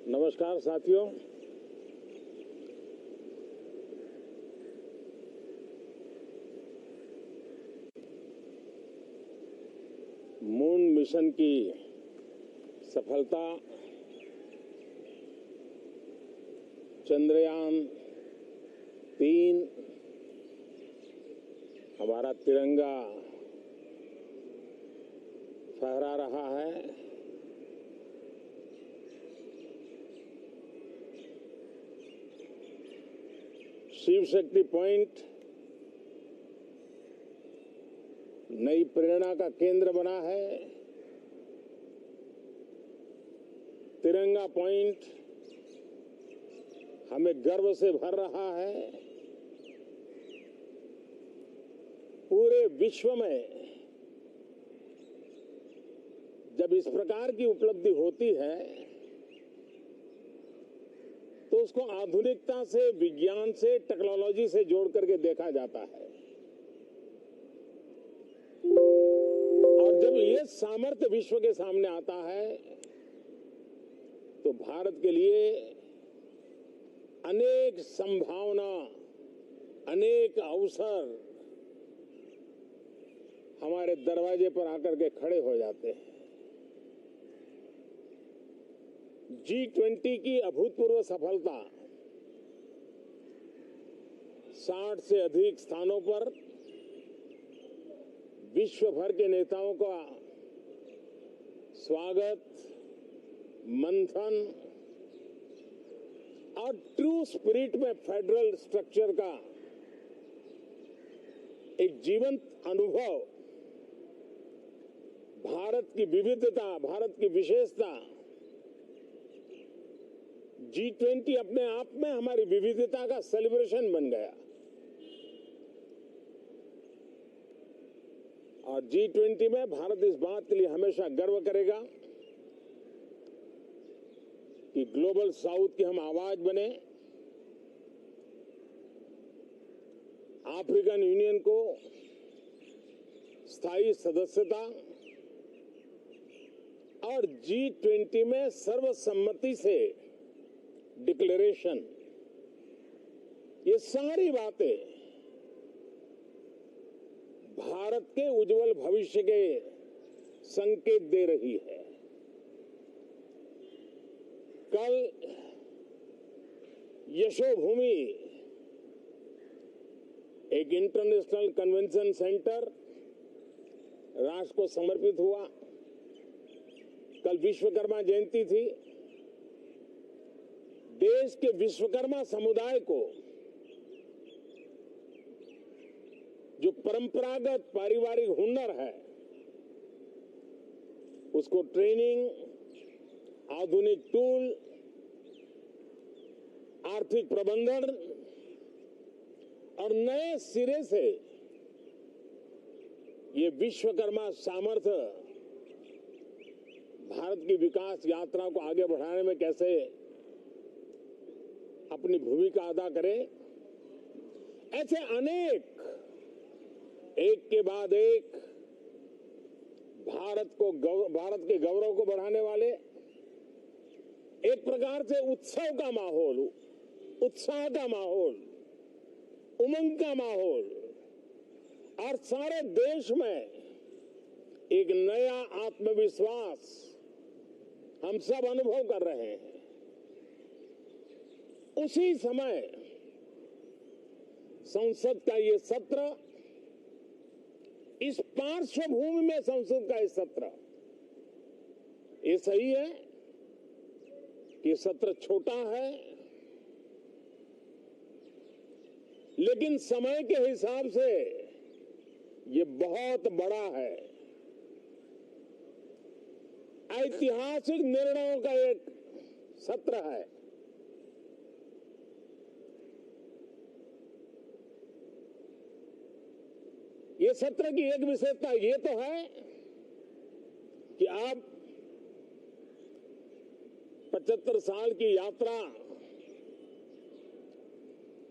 नमस्कार साथियों। Moon mission की सफलता, चंद्रयान-3, हमारा तिरंगा फहरा रहा है। शिव शक्ति पॉइंट नई प्रेरणा का केंद्र बना है। तिरंगा पॉइंट हमें गर्व से भर रहा है। पूरे विश्व में जब इस प्रकार की उपलब्धि होती है तो उसको आधुनिकता से, विज्ञान से, टेक्नोलॉजी से जोड़ करके देखा जाता है। और जब ये सामर्थ्य विश्व के सामने आता है तो भारत के लिए अनेक संभावना, अनेक अवसर हमारे दरवाजे पर आकर के खड़े हो जाते हैं। G20 की अभूतपूर्व सफलता, 60 से अधिक स्थानों पर विश्व भर के नेताओं का स्वागत, मंथन और ट्रू स्पिरिट में फेडरल स्ट्रक्चर का एक जीवंत अनुभव, भारत की विविधता, भारत की विशेषता। G20 अपने आप में हमारी विविधता का सेलिब्रेशन बन गया। और G20 में भारत इस बात के लिए हमेशा गर्व करेगा कि ग्लोबल साउथ की हम आवाज बने। अफ्रीकन यूनियन को स्थायी सदस्यता और G20 में सर्वसम्मति से डिक्लेरेशन, ये सारी बातें भारत के उज्जवल भविष्य के संकेत दे रही है। कल यशोभूमि, एक इंटरनेशनल कन्वेंशन सेंटर राष्ट्र को समर्पित हुआ। कल विश्वकर्मा जयंती थी। देश के विश्वकर्मा समुदाय को जो परंपरागत पारिवारिक हुनर है उसको ट्रेनिंग, आधुनिक टूल, आर्थिक प्रबंधन और नए सिरे से ये विश्वकर्मा सामर्थ्य भारत की विकास यात्रा को आगे बढ़ाने में कैसे अपनी भूमिका अदा करे। ऐसे अनेक, एक के बाद एक भारत के गौरव को बढ़ाने वाले, एक प्रकार से उत्सव का माहौल, उत्साह का माहौल, उमंग का माहौल और सारे देश में एक नया आत्मविश्वास हम सब अनुभव कर रहे हैं। उसी समय संसद का ये सत्र, इस पार्श्वभूमि में संसद का ये सत्र, ये सही है कि सत्र छोटा है, लेकिन समय के हिसाब से ये बहुत बड़ा है। ऐतिहासिक निर्णयों का एक सत्र है। ये सत्र की एक विशेषता ये तो है कि आप 75 साल की यात्रा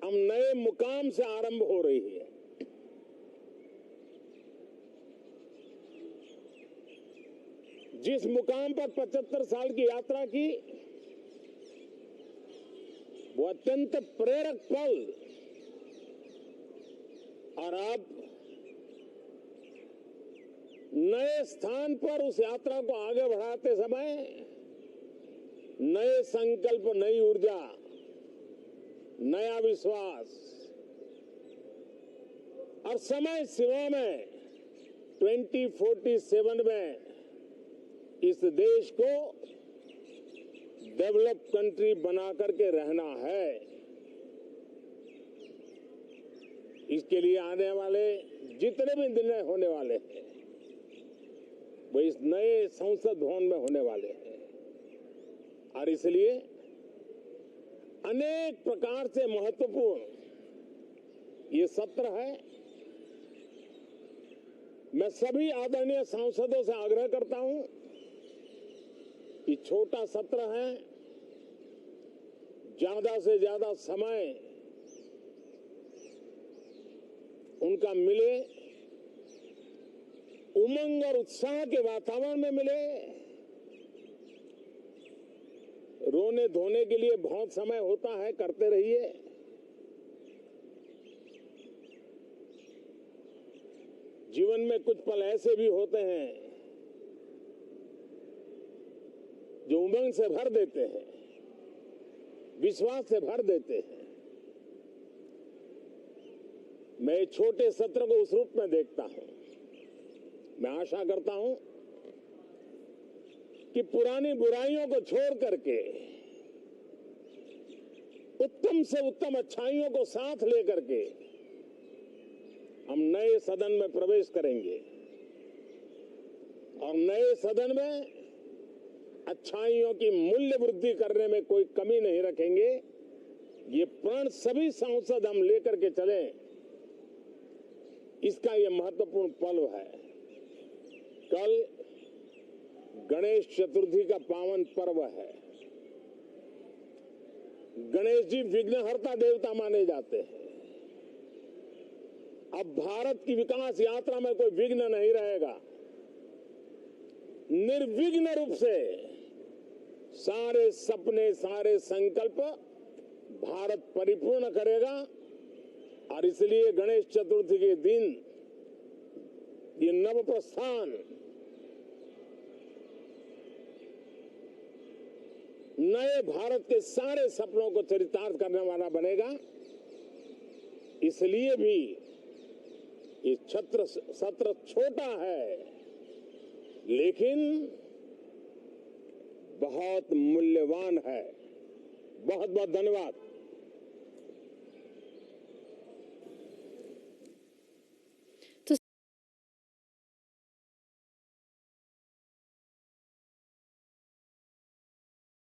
हम नए मुकाम से आरंभ हो रही है। जिस मुकाम पर 75 साल की यात्रा की, वो अत्यंत प्रेरक पल, और अब नए स्थान पर उस यात्रा को आगे बढ़ाते समय नए संकल्प, नई ऊर्जा, नया विश्वास और समय सीमा में 2047 में इस देश को डेवलप कंट्री बना करके रहना है। इसके लिए आने वाले जितने भी निर्णय होने वाले हैं वो इस नए संसद भवन में होने वाले हैं, और इसलिए अनेक प्रकार से महत्वपूर्ण ये सत्र है। मैं सभी आदरणीय सांसदों से आग्रह करता हूं कि छोटा सत्र है, ज्यादा से ज्यादा समय उनका मिले, उमंग और उत्साह के वातावरण में मिले। रोने धोने के लिए बहुत समय होता है, करते रहिए। जीवन में कुछ पल ऐसे भी होते हैं जो उमंग से भर देते हैं, विश्वास से भर देते हैं। मैं छोटे सत्र को उस रूप में देखता हूं। मैं आशा करता हूं कि पुरानी बुराइयों को छोड़ करके उत्तम से उत्तम अच्छाइयों को साथ लेकर के हम नए सदन में प्रवेश करेंगे, और नए सदन में अच्छाइयों की मूल्य वृद्धि करने में कोई कमी नहीं रखेंगे। ये प्रण सभी सांसद हम लेकर के चले, इसका ये महत्वपूर्ण पल है। कल गणेश चतुर्थी का पावन पर्व है। गणेश जी विघ्नहर्ता देवता माने जाते हैं। अब भारत की विकास यात्रा में कोई विघ्न नहीं रहेगा। निर्विघ्न रूप से सारे सपने, सारे संकल्प भारत परिपूर्ण करेगा, और इसलिए गणेश चतुर्थी के दिन ये नव प्रस्थान नए भारत के सारे सपनों को चरितार्थ करने वाला बनेगा। इसलिए भी ये सत्र छोटा है, लेकिन बहुत मूल्यवान है। बहुत बहुत धन्यवाद।